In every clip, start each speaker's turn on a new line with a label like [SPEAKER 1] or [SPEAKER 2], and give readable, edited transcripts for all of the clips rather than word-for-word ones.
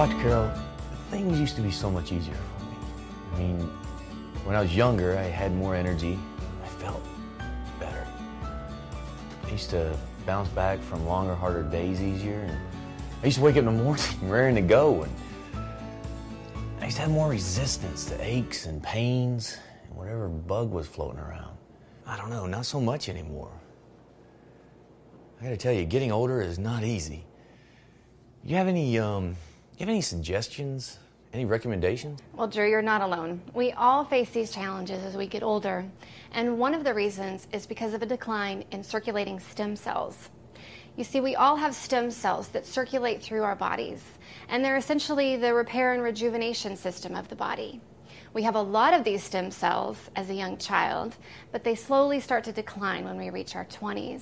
[SPEAKER 1] Dr. Carroll, things used to be so much easier for me. I mean, when I was younger, I had more energy. I felt better. I used to bounce back from longer, harder days easier. And I used to wake up in the morning raring to go. And I used to have more resistance to aches and pains and whatever bug was floating around. I don't know, not so much anymore. I gotta tell you, getting older is not easy. You have any suggestions? Any recommendations?
[SPEAKER 2] Well, Drew, you're not alone. We all face these challenges as we get older, and one of the reasons is because of a decline in circulating stem cells. You see, we all have stem cells that circulate through our bodies, and they're essentially the repair and rejuvenation system of the body. We have a lot of these stem cells as a young child, but they slowly start to decline when we reach our 20s.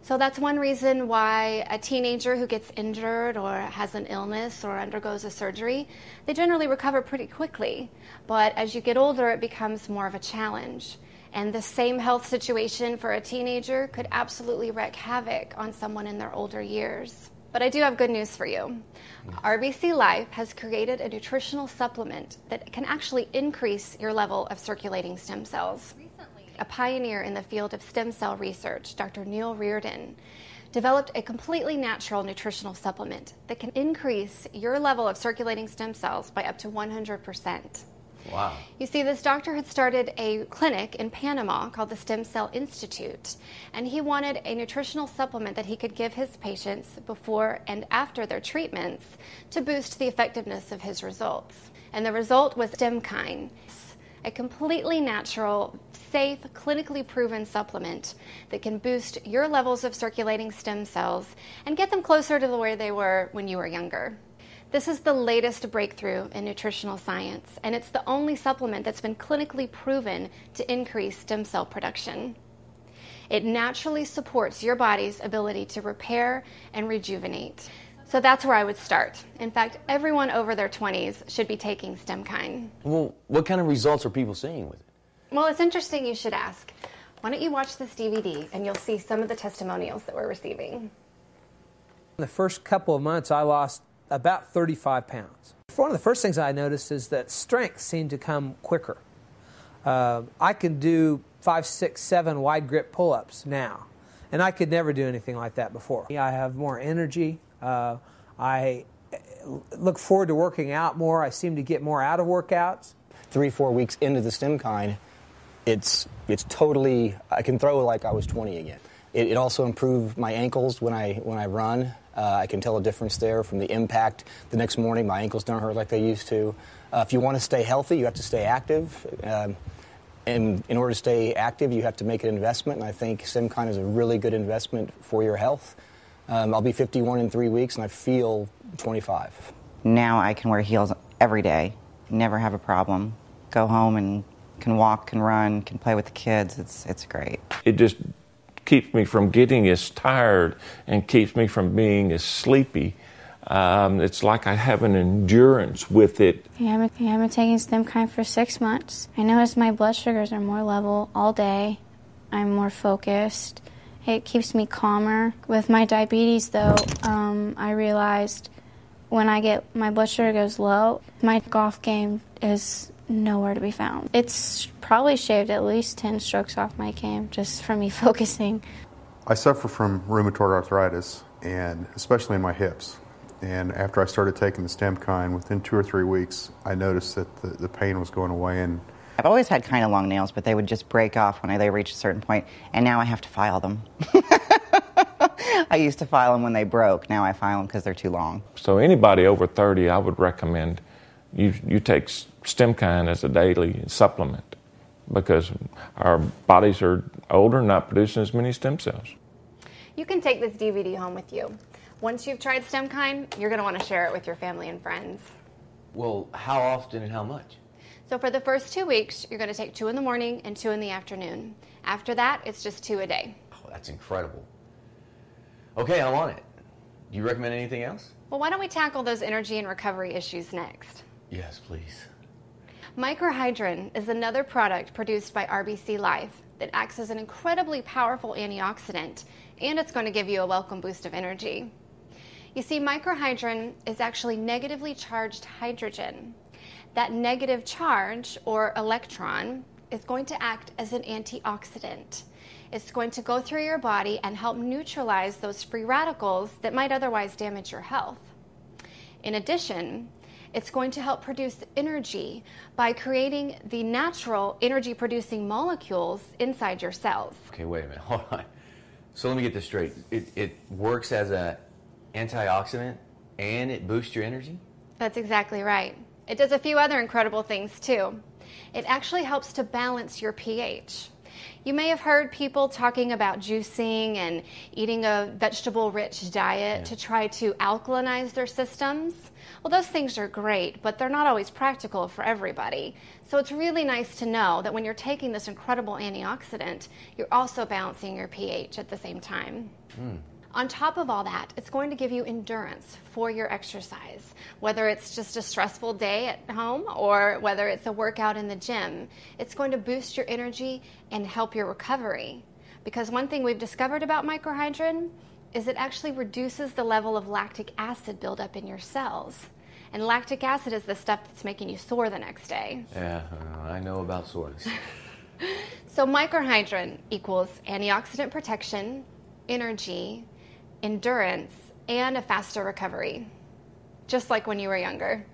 [SPEAKER 2] So that's one reason why a teenager who gets injured or has an illness or undergoes a surgery, they generally recover pretty quickly. But as you get older, it becomes more of a challenge. And the same health situation for a teenager could absolutely wreak havoc on someone in their older years. But I do have good news for you. RBC Life has created a nutritional supplement that can actually increase your level of circulating stem cells. A pioneer in the field of stem cell research, Dr. Neil Reardon, developed a completely natural nutritional supplement that can increase your level of circulating stem cells by up to 100%.
[SPEAKER 1] Wow.
[SPEAKER 2] You see, this doctor had started a clinic in Panama called the Stem Cell Institute, and he wanted a nutritional supplement that he could give his patients before and after their treatments to boost the effectiveness of his results. And the result was StemKine, a completely natural, safe, clinically proven supplement that can boost your levels of circulating stem cells and get them closer to where they were when you were younger. This is the latest breakthrough in nutritional science, and it's the only supplement that's been clinically proven to increase stem cell production. It naturally supports your body's ability to repair and rejuvenate. So that's where I would start. In fact, everyone over their 20s should be taking StemKine.
[SPEAKER 1] Well, what kind of results are people seeing with it?
[SPEAKER 2] Well, it's interesting you should ask. Why don't you watch this DVD and you'll see some of the testimonials that we're receiving.
[SPEAKER 3] In the first couple of months, I lost about 35 pounds. One of the first things I noticed is that strength seemed to come quicker. I can do 5, 6, 7 wide grip pull-ups now, and I could never do anything like that before. I have more energy. I look forward to working out more. I seem to get more out of workouts.
[SPEAKER 4] 3-4 weeks into the StemKine, it's totally, I can throw like I was 20 again. It also improved my ankles when I run. I can tell a difference there from the impact. The next morning, my ankles don't hurt like they used to. If you want to stay healthy, you have to stay active. And in order to stay active, you have to make an investment. And I think StemKine is a really good investment for your health. I'll be 51 in 3 weeks, and I feel 25.
[SPEAKER 5] Now I can wear heels every day, never have a problem. Go home and can walk, can run, can play with the kids. It's great.
[SPEAKER 6] It just keeps me from getting as tired and keeps me from being as sleepy. It's like I have an endurance with it.
[SPEAKER 7] Yeah, I've been taking StemKine for 6 months. I noticed my blood sugars are more level all day. I'm more focused. It keeps me calmer. With my diabetes, though, I realized when my blood sugar goes low, my golf game is nowhere to be found. It's probably shaved at least 10 strokes off my game just from me focusing.
[SPEAKER 8] I suffer from rheumatoid arthritis, and especially in my hips. And after I started taking the StemKine, within 2 or 3 weeks, I noticed that the pain was going away. And
[SPEAKER 5] I've always had kind of long nails, but they would just break off when they reach a certain point, and now I have to file them. I used to file them when they broke. Now I file them because they're too long.
[SPEAKER 6] So anybody over 30, I would recommend you take StemKine as a daily supplement because our bodies are older and not producing as many stem cells.
[SPEAKER 2] You can take this DVD home with you. Once you've tried StemKine, you're going to want to share it with your family and friends.
[SPEAKER 1] Well, how often and how much?
[SPEAKER 2] So for the first 2 weeks, you're going to take 2 in the morning and 2 in the afternoon. After that, it's just 2 a day.
[SPEAKER 1] Oh, that's incredible. Okay, I'm on it. Do you recommend anything else?
[SPEAKER 2] Well, why don't we tackle those energy and recovery issues next?
[SPEAKER 1] Yes, please.
[SPEAKER 2] Microhydrin is another product produced by RBC Life that acts as an incredibly powerful antioxidant, and it's going to give you a welcome boost of energy. You see, microhydrin is actually negatively charged hydrogen. That negative charge, or electron, is going to act as an antioxidant. It's going to go through your body and help neutralize those free radicals that might otherwise damage your health. In addition, it's going to help produce energy by creating the natural energy-producing molecules inside your cells.
[SPEAKER 1] Okay, wait a minute, hold on. So let me get this straight. It works as an antioxidant and it boosts your energy?
[SPEAKER 2] That's exactly right. It does a few other incredible things too. It actually helps to balance your pH. You may have heard people talking about juicing and eating a vegetable-rich diet to try to alkalinize their systems. Well, those things are great, but they're not always practical for everybody. So it's really nice to know that when you're taking this incredible antioxidant, you're also balancing your pH at the same time. On top of all that, it's going to give you endurance for your exercise, whether it's just a stressful day at home or whether it's a workout in the gym. It's going to boost your energy and help your recovery. Because one thing we've discovered about microhydrin is it actually reduces the level of lactic acid buildup in your cells. And lactic acid is the stuff that's making you sore the next day.
[SPEAKER 1] Yeah, I know about soreness.
[SPEAKER 2] So microhydrin equals antioxidant protection, energy, endurance, and a faster recovery. Just like when you were younger.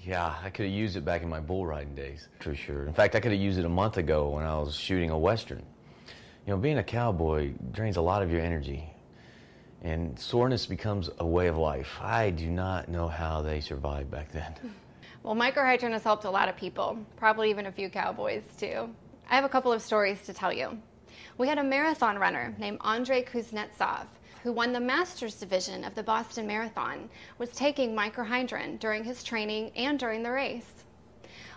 [SPEAKER 1] Yeah, I could have used it back in my bull riding days, for sure. In fact, I could have used it a month ago when I was shooting a Western. You know, being a cowboy drains a lot of your energy, and soreness becomes a way of life. I do not know how they survived back then.
[SPEAKER 2] Well, microhydrin has helped a lot of people, probably even a few cowboys too. I have a couple of stories to tell you. We had a marathon runner named Andrei Kuznetsov who won the Masters Division of the Boston Marathon, was taking microhydrin during his training and during the race.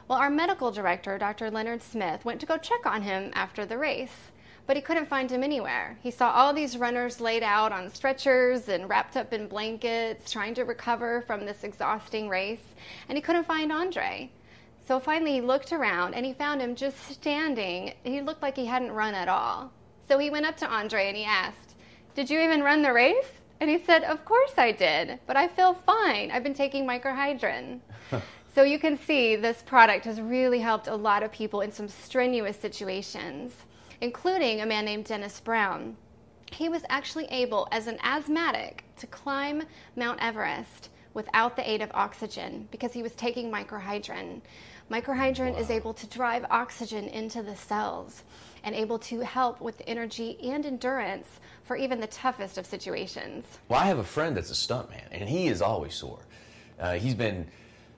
[SPEAKER 2] Well, our medical director, Dr. Leonard Smith, went to go check on him after the race, but he couldn't find him anywhere. He saw all these runners laid out on stretchers and wrapped up in blankets, trying to recover from this exhausting race, and he couldn't find Andrei. So finally he looked around and he found him just standing. He looked like he hadn't run at all. So he went up to Andrei and he asked, "Did you even run the race?" And he said, "Of course I did, but I feel fine. I've been taking microhydrin." So you can see this product has really helped a lot of people in some strenuous situations, including a man named Dennis Brown. He was actually able, as an asthmatic, to climb Mount Everest without the aid of oxygen because he was taking microhydrin. Microhydrin is able to drive oxygen into the cells and able to help with energy and endurance for even the toughest of situations.
[SPEAKER 1] Well, I have a friend that's a stuntman, and he is always sore. He's been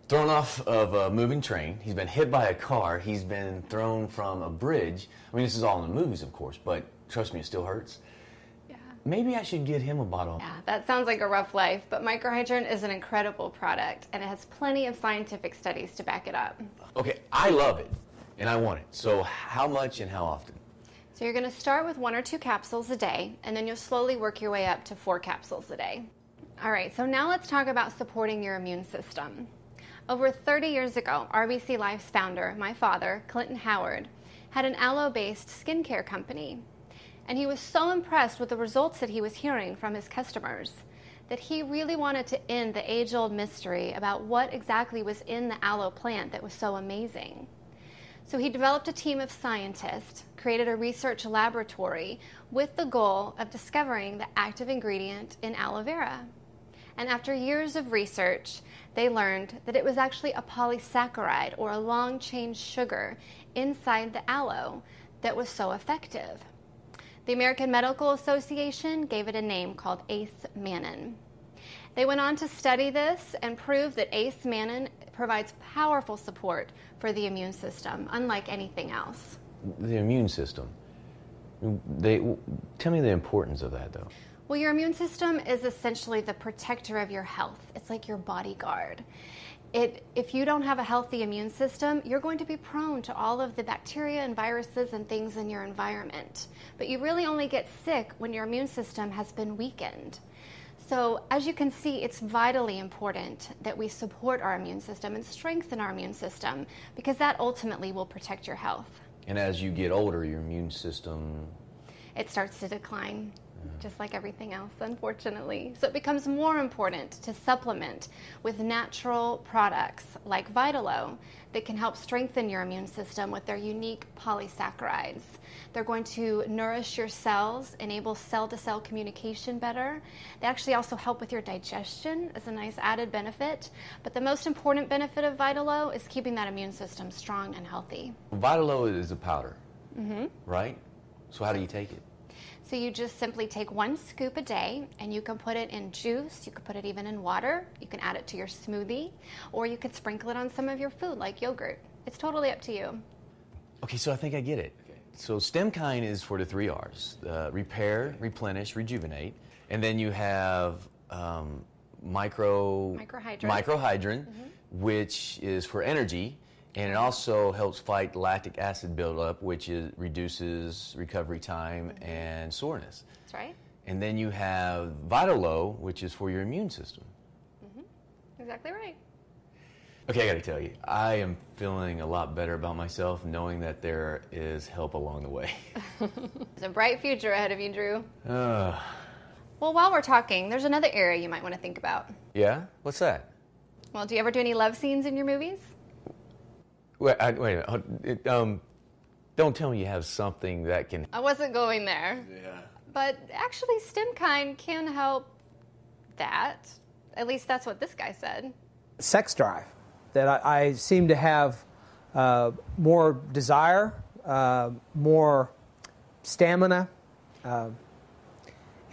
[SPEAKER 1] thrown off of a moving train. He's been hit by a car. He's been thrown from a bridge. I mean, this is all in the movies, of course, but trust me, it still hurts. Maybe I should get him a bottle.
[SPEAKER 2] Yeah, that sounds like a rough life, but microhydrin is an incredible product, and it has plenty of scientific studies to back it up.
[SPEAKER 1] Okay, I love it, and I want it. So how much and how often?
[SPEAKER 2] So you're going to start with 1 or 2 capsules a day, and then you'll slowly work your way up to 4 capsules a day. All right, so now let's talk about supporting your immune system. Over 30 years ago, RBC Life's founder, my father, Clinton Howard, had an aloe-based skincare company. And he was so impressed with the results that he was hearing from his customers that he really wanted to end the age-old mystery about what exactly was in the aloe plant that was so amazing. So he developed a team of scientists, created a research laboratory with the goal of discovering the active ingredient in aloe vera. And after years of research, they learned that it was actually a polysaccharide, or a long-chain sugar, inside the aloe that was so effective. The American Medical Association gave it a name called ace-mannan. They went on to study this and prove that ace-mannan provides powerful support for the immune system, unlike anything else.
[SPEAKER 1] The immune system. Tell me the importance of that, though.
[SPEAKER 2] Well, your immune system is essentially the protector of your health. It's like your bodyguard. If you don't have a healthy immune system, you're going to be prone to all of the bacteria and viruses and things in your environment. But you really only get sick when your immune system has been weakened. So as you can see, it's vitally important that we support our immune system and strengthen our immune system, because that ultimately will protect your health.
[SPEAKER 1] And as you get older, your immune system...
[SPEAKER 2] It starts to decline. just like everything else, unfortunately. So it becomes more important to supplement with natural products like Vitalo that can help strengthen your immune system with their unique polysaccharides. They're going to nourish your cells, enable cell-to-cell communication better. They actually also help with your digestion as a nice added benefit. But the most important benefit of Vitalo is keeping that immune system strong and healthy.
[SPEAKER 1] Vitalo is a powder, right? So how do you take it?
[SPEAKER 2] So you just simply take 1 scoop a day, and you can put it in juice, you can put it even in water, you can add it to your smoothie, or you could sprinkle it on some of your food like yogurt. It's totally up to you.
[SPEAKER 1] Okay, so I think I get it. So STEMKIND is for the 3 R's, repair, replenish, rejuvenate. And then you have microhydrin, which is for energy. And it also helps fight lactic acid buildup, which reduces recovery time and soreness.
[SPEAKER 2] That's right.
[SPEAKER 1] And then you have Vitalo, which is for your immune system.
[SPEAKER 2] Exactly right.
[SPEAKER 1] Okay, I got to tell you, I am feeling a lot better about myself knowing that there is help along the way.
[SPEAKER 2] There's a bright future ahead of you, Drew. Well, while we're talking, there's another area you might want to think about.
[SPEAKER 1] Yeah? What's that?
[SPEAKER 2] Well, do you ever do any love scenes in your movies?
[SPEAKER 1] Wait a minute. Don't tell me you have something that can...
[SPEAKER 2] I wasn't going there.
[SPEAKER 1] Yeah.
[SPEAKER 2] But actually, STEMKIND can help that. At least that's what this guy said.
[SPEAKER 3] Sex drive, that I seem to have more desire, more stamina,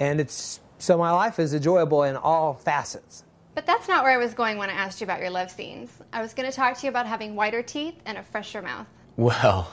[SPEAKER 3] and so my life is enjoyable in all facets.
[SPEAKER 2] But that's not where I was going when I asked you about your love scenes. I was going to talk to you about having whiter teeth and a fresher mouth.
[SPEAKER 1] Well,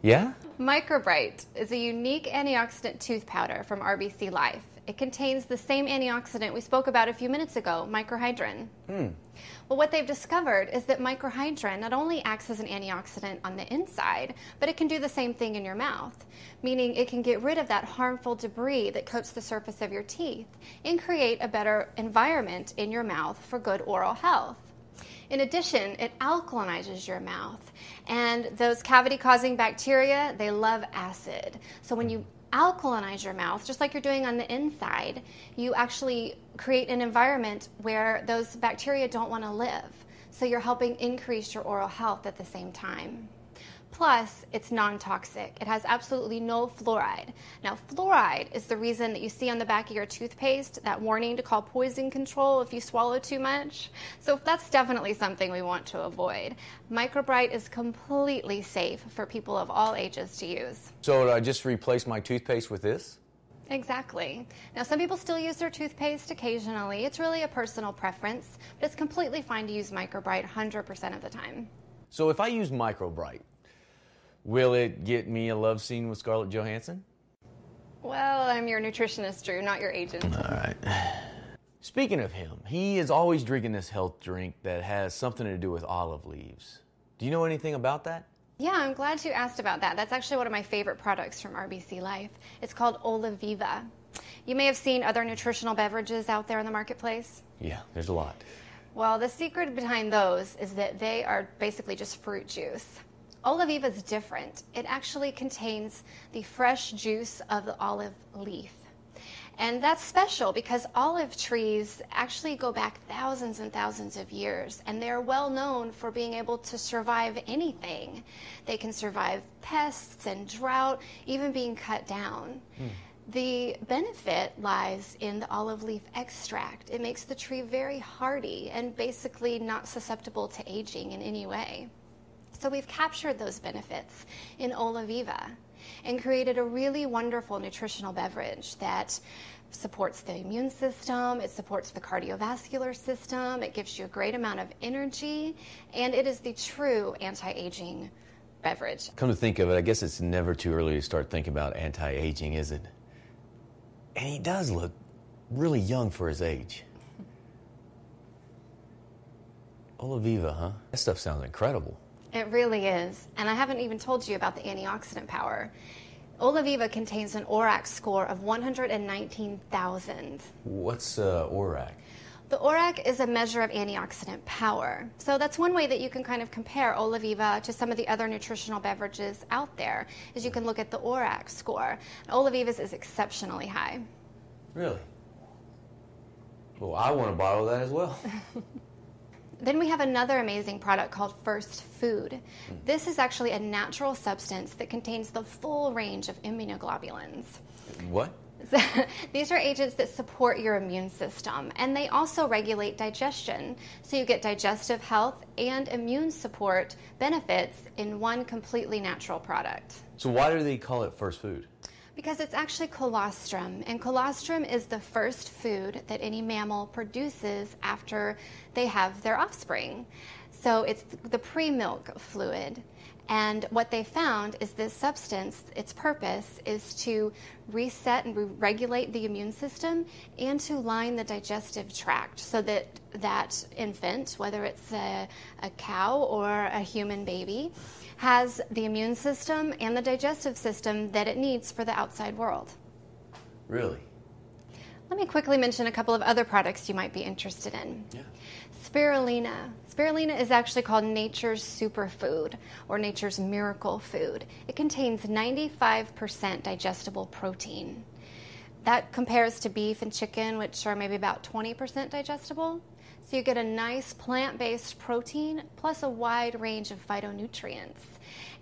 [SPEAKER 1] yeah?
[SPEAKER 2] Microbright is a unique antioxidant tooth powder from RBC Life. It contains the same antioxidant we spoke about a few minutes ago, microhydrin. Well, what they've discovered is that microhydrin not only acts as an antioxidant on the inside, but it can do the same thing in your mouth, meaning it can get rid of that harmful debris that coats the surface of your teeth and create a better environment in your mouth for good oral health. In addition, it alkalinizes your mouth, and those cavity-causing bacteria, they love acid. So when you alkalinize your mouth, just like you're doing on the inside, you actually create an environment where those bacteria don't want to live. So you're helping increase your oral health at the same time. Plus, it's non-toxic. It has absolutely no fluoride. Now, fluoride is the reason that you see on the back of your toothpaste that warning to call poison control if you swallow too much. So that's definitely something we want to avoid. Microbright is completely safe for people of all ages to use.
[SPEAKER 1] So do I just replace my toothpaste with this?
[SPEAKER 2] Exactly. Now, some people still use their toothpaste occasionally. It's really a personal preference, but it's completely fine to use Microbright 100% of the time.
[SPEAKER 1] So if I use Microbright, will it get me a love scene with Scarlett Johansson?
[SPEAKER 2] Well, I'm your nutritionist, Drew, not your agent.
[SPEAKER 1] All right. Speaking of him, he is always drinking this health drink that has something to do with olive leaves. Do you know anything about that?
[SPEAKER 2] Yeah, I'm glad you asked about that. That's actually one of my favorite products from RBC Life. It's called Oliviva. You may have seen other nutritional beverages out there in the marketplace.
[SPEAKER 1] Yeah, there's a lot.
[SPEAKER 2] Well, the secret behind those is that they are basically just fruit juice. Oliviva is different. It actually contains the fresh juice of the olive leaf. And that's special because olive trees actually go back thousands and thousands of years, and they're well known for being able to survive anything. They can survive pests and drought, even being cut down. The benefit lies in the olive leaf extract. It makes the tree very hardy and basically not susceptible to aging in any way. So we've captured those benefits in Oliviva and created a really wonderful nutritional beverage that supports the immune system, it supports the cardiovascular system, it gives you a great amount of energy, and it is the true anti-aging beverage.
[SPEAKER 1] Come to think of it, I guess it's never too early to start thinking about anti-aging, is it? And he does look really young for his age. Oliviva, huh? That stuff sounds incredible.
[SPEAKER 2] It really is. And I haven't even told you about the antioxidant power. Oliviva contains an ORAC score of 119,000.
[SPEAKER 1] What's ORAC?
[SPEAKER 2] The ORAC is a measure of antioxidant power. So that's one way that you can kind of compare Olaviva to some of the other nutritional beverages out there, is you can look at the ORAC score. Olaviva's is exceptionally high.
[SPEAKER 1] Really? Well, I want a bottle of that as well.
[SPEAKER 2] Then we have another amazing product called First Food. This is actually a natural substance that contains the full range of immunoglobulins.
[SPEAKER 1] What?
[SPEAKER 2] These are agents that support your immune system, and they also regulate digestion. So you get digestive health and immune support benefits in one completely natural product.
[SPEAKER 1] So why do they call it First Food?
[SPEAKER 2] Because it's actually colostrum, and colostrum is the first food that any mammal produces after they have their offspring. So it's the pre-milk fluid. And what they found is this substance, its purpose is to reset and regulate the immune system and to line the digestive tract so that that infant, whether it's a cow or a human baby, has the immune system and the digestive system that it needs for the outside world.
[SPEAKER 1] Really?
[SPEAKER 2] Let me quickly mention a couple of other products you might be interested in.
[SPEAKER 1] Yeah.
[SPEAKER 2] Spirulina. Spirulina is actually called nature's superfood or nature's miracle food. It contains 95% digestible protein. That compares to beef and chicken, which are maybe about 20% digestible. So you get a nice plant-based protein plus a wide range of phytonutrients.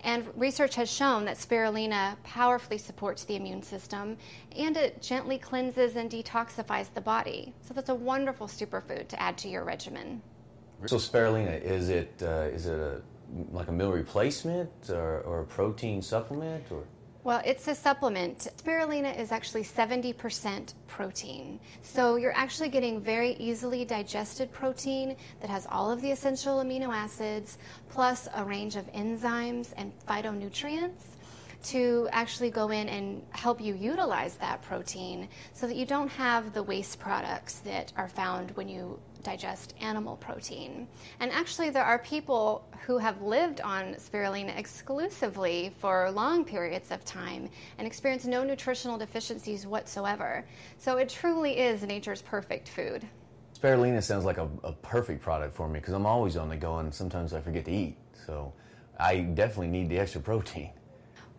[SPEAKER 2] And research has shown that spirulina powerfully supports the immune system, and it gently cleanses and detoxifies the body. So that's a wonderful superfood to add to your regimen.
[SPEAKER 1] So spirulina, is it like a meal replacement or a protein supplement? Or?
[SPEAKER 2] Well, it's a supplement. Spirulina is actually 70% protein. So you're actually getting very easily digested protein that has all of the essential amino acids, plus a range of enzymes and phytonutrients to actually go in and help you utilize that protein so that you don't have the waste products that are found when you digest animal protein. And actually there are people who have lived on spirulina exclusively for long periods of time and experience no nutritional deficiencies whatsoever. So it truly is nature's perfect food.
[SPEAKER 1] Spirulina sounds like a perfect product for me because I'm always on the go and sometimes I forget to eat. So I definitely need the extra protein.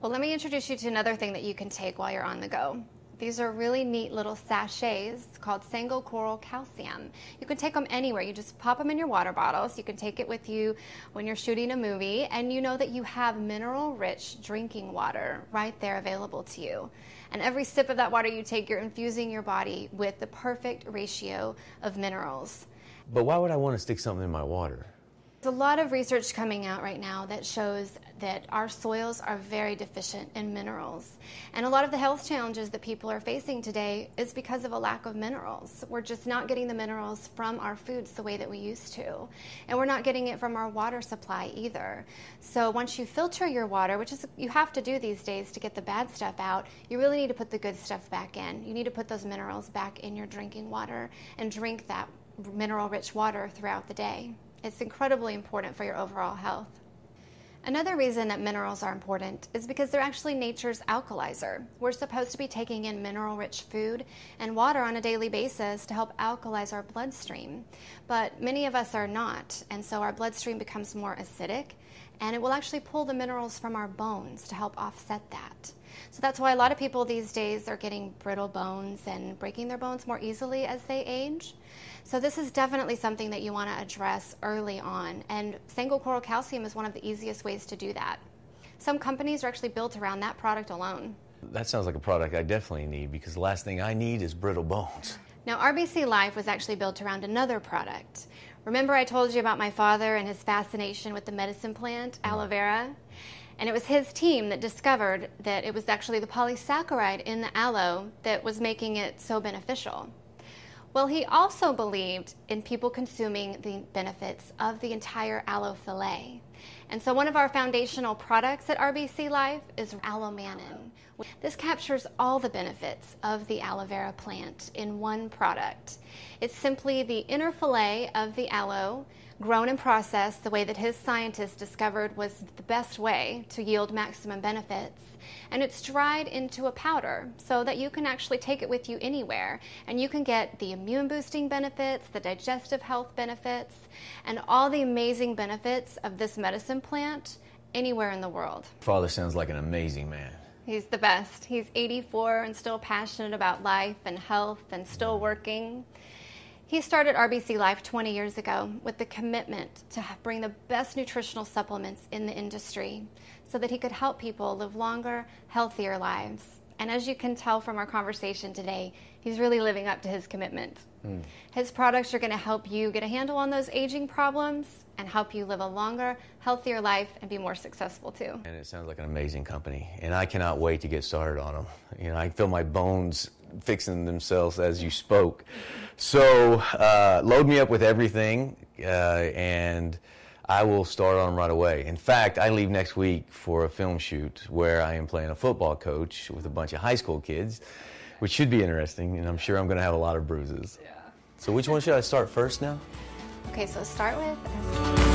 [SPEAKER 2] Well, let me introduce you to another thing that you can take while you're on the go. These are really neat little sachets called single coral calcium. You can take them anywhere. You just pop them in your water bottles. You can take it with you when you're shooting a movie, and you know that you have mineral-rich drinking water right there available to you. And every sip of that water you take, you're infusing your body with the perfect ratio of minerals.
[SPEAKER 1] But why would I want to stick something in my water?
[SPEAKER 2] There's a lot of research coming out right now that shows that our soils are very deficient in minerals. And a lot of the health challenges that people are facing today is because of a lack of minerals. We're just not getting the minerals from our foods the way that we used to. And we're not getting it from our water supply either. So once you filter your water, which is you have to do these days to get the bad stuff out, you really need to put the good stuff back in. You need to put those minerals back in your drinking water and drink that mineral-rich water throughout the day. It's incredibly important for your overall health. Another reason that minerals are important is because they're actually nature's alkalizer. We're supposed to be taking in mineral-rich food and water on a daily basis to help alkalize our bloodstream. But many of us are not, and so our bloodstream becomes more acidic, and it will actually pull the minerals from our bones to help offset that. So that's why a lot of people these days are getting brittle bones and breaking their bones more easily as they age. So this is definitely something that you want to address early on, and single coral calcium is one of the easiest ways to do that. Some companies are actually built around that product alone.
[SPEAKER 1] That sounds like a product I definitely need because the last thing I need is brittle bones.
[SPEAKER 2] Now, RBC Life was actually built around another product. Remember I told you about my father and his fascination with the medicine plant, aloe vera? And it was his team that discovered that it was actually the polysaccharide in the aloe that was making it so beneficial. Well, he also believed in people consuming the benefits of the entire aloe fillet. And so one of our foundational products at RBC Life is aloe mannan. This captures all the benefits of the aloe vera plant in one product. It's simply the inner fillet of the aloe grown and processed the way that his scientists discovered was the best way to yield maximum benefits. And it's dried into a powder so that you can actually take it with you anywhere. And you can get the immune boosting benefits, the digestive health benefits, and all the amazing benefits of this medicine plant anywhere in the world.
[SPEAKER 1] Father sounds like an amazing man.
[SPEAKER 2] He's the best. He's 84 and still passionate about life and health and still working. He started RBC Life 20 years ago with the commitment to bring the best nutritional supplements in the industry so that he could help people live longer, healthier lives. And as you can tell from our conversation today, he's really living up to his commitment. His products are going to help you get a handle on those aging problems and help you live a longer, healthier life and be more successful too.
[SPEAKER 1] And it sounds like an amazing company, and I cannot wait to get started on them. You know, I feel my bones fixing themselves as you spoke. So load me up with everything, and I will start on them right away. In fact, I leave next week for a film shoot where I am playing a football coach with a bunch of high school kids, which should be interesting, and I'm sure I'm going to have a lot of bruises. Yeah. So which one should I start first now?
[SPEAKER 2] Okay, so start with